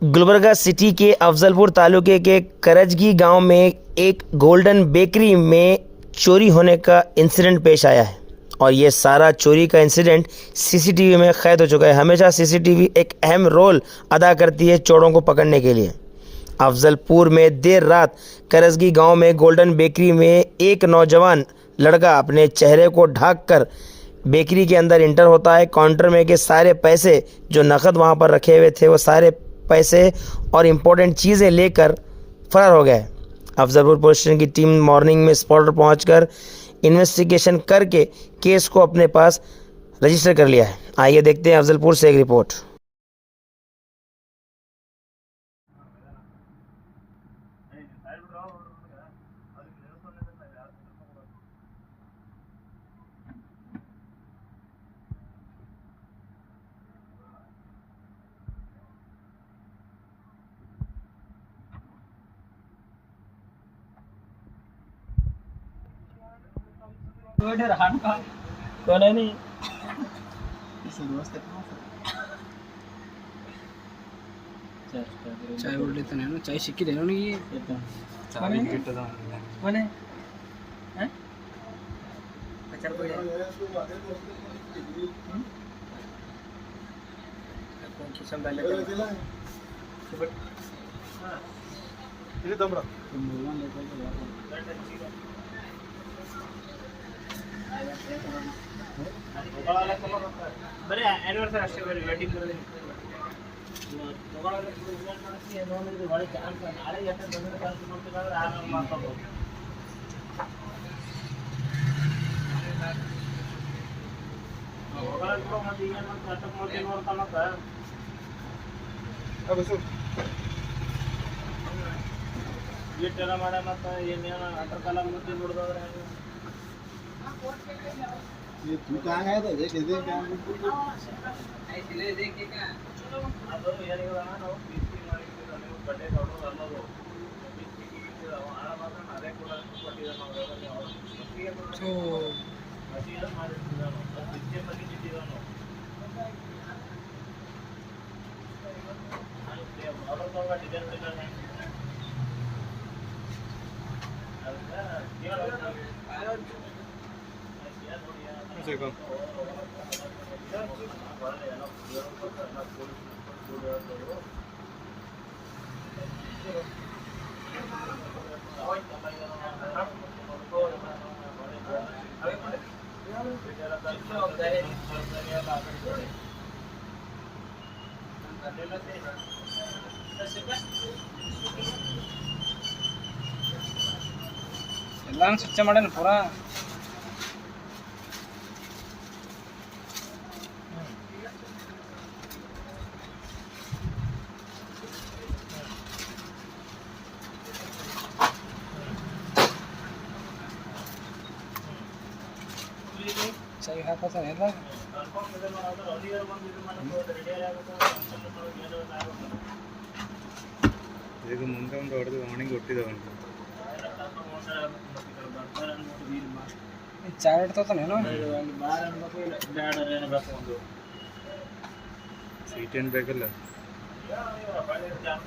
Gulbarga city के अफजलपुर तालुके के करजगी गांव में एक गोल्डन बेकरी में चोरी होने का इंसिडेंट पेश आया है और ये सारा चोरी का इंसिडेंट सीसीटीवी में कैद हो चुका है। हमेशा सीसीटीवी एक अहम रोल अदा करती है चोरों को पकड़ने के लिए। अफजलपुर में देर रात करजगी गांव में गोल्डन बेकरी में एक नौजवान लड़का अपने चेहरे को ढक कर बेकरी के अंदर इंटर होता है। काउंटर में के सारे पैसे जो नकद वहां पर रखे हुए थे वो सारे पैसे और इम्पोर्टेंट चीज़ें लेकर फरार हो गए। अफजलपुर पुलिस स्टेशन की टीम मॉर्निंग में स्पॉट पर पहुंचकर इन्वेस्टिगेशन करके केस को अपने पास रजिस्टर कर लिया है। आइए देखते हैं अफजलपुर से एक रिपोर्ट। कौन है नहीं चाय उड़ते ना चाय सिक्किदे ನನಗೆ चाय गिट्टದ ಮನೆ ಹ ಪಚಾರ ಕೊಡಿ कौन किस्म डाले ಇದು ದಮ್ರ ಬರೀ ಆನಿವರ್ಸರಿ ಅಷ್ಟೇ ಬರೀ ವೆಡ್ಡಿಂಗ್ ಬರೀ ನಾಳೆ ಎಷ್ಟು ಬಂದ್ರೆ ಕೆಲಸ ಮಾಡ್ತಿದ್ರೆ ಆರಾಮ ಮಾಡ್ಕೋಬಹುದು. ಮತ್ತೆ ಏನು ಮಾಡ್ತಾರೆ ಅಟಕ್ ಮಾಡ್ತೀನಿ ನೋಡ್ತಾನಂತ ಗೀಟೆಲ್ಲ ಮಾಡ ಮತ್ತೆ ಏನೇನು ಅಟರ್ ಕಾಲ ಮತ್ತೆ ನೋಡಿದ್ರೆ ये तू कहाँ गया था देख दे क्या ಐತಿ ಲೇ ದೇಖೇಗ ಅದು ಏನಿಲ್ಲ ನಾವು ಪಿಸಿ ಮಾಡಿದ್ವಿ ನೀವು ಬಡ್ಡೆ ನೋಡೋದು ಅನ್ನೋದು ಪಿಸಿ ಆರಾಮಾಗಿ ಅದೇ ಕೂಡ ಕೊಟ್ಟಿದ್ದಾರೆ ನಾವು ಸೊ ಮಸೀದ ಮಾಡಿದ್ವಿ ನಾವು ಪಿಸಿ ಬಗ್ಗೆ ಇಟ್ಟಿದ್ದಾನು ಅವ್ರದ್ದು ಡಿಸೈನ್ ಡಿಸೈನ್ ಎಲ್ಲ ಸ್ವಚ್ಛ ಮಾಡ್ಯಾನ ಪೂರಾ चाय हाकತಾನೆ ಎಲ್ಲ ಈಗ ಮುಂದೆ ಒಂದು ಹೊಡೆದು ವಾರ್ನಿಂಗ್ ಕೊಟ್ಟಿದ್ದಾವಂತ चाय ಇಡ್ತಾತಾನೇನೋ ಸೀಟ್ ಏನು ಬೇಕಲ್ಲ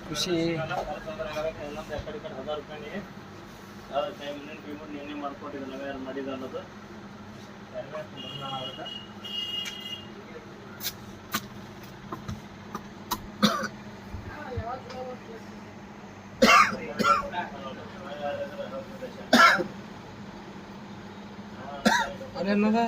ಖುಷಿ ನೀನೇ ಮಾಡ್ಕೊಟ್ಟಿದ್ದ ನಾವ್ಯಾರು ಮಾಡಿದ ಅನ್ನೋದು ಅರೆ ಅನ್ನದ